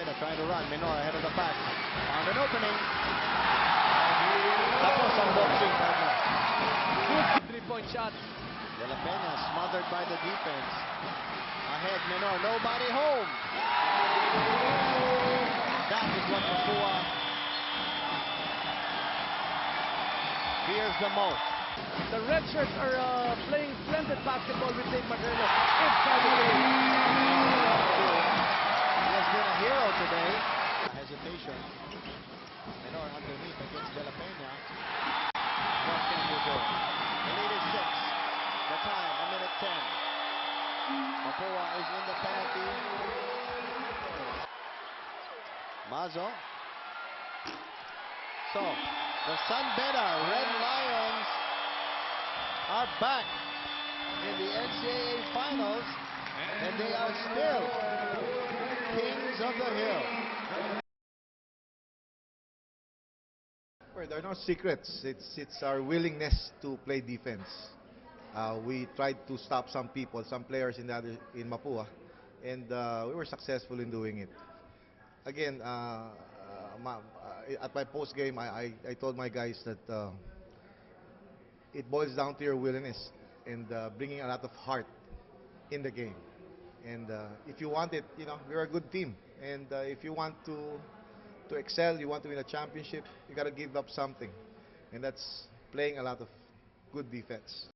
Salceda trying to run. Menor ahead of the pack. Found an opening. Tapos ang boxing partner. Good three-point shot. De La Peña smothered by the defense. Ahead, Menor. Nobody home. That is what Mapua fears the most. The red shirts are playing splendid basketball with Dave Marcelo. It's time to win. He has been a hero today. Hesitation. Menor underneath against De La Peña. What can you do? The lead is 6. The time, 1:10. Mapua is in the penalty. Mazo. So, the San Beda Red Lions are back in the NCAA Finals, and they are still kings of the hill. Well, there are no secrets. It's our willingness to play defense. We tried to stop some people, some players in Mapua, and we were successful in doing it. Again, at my post game, I told my guys that it boils down to your willingness and bringing a lot of heart in the game. And if you want it, we're a good team. And if you want to excel, you want to win a championship, you got to give up something. And that's playing a lot of good defense.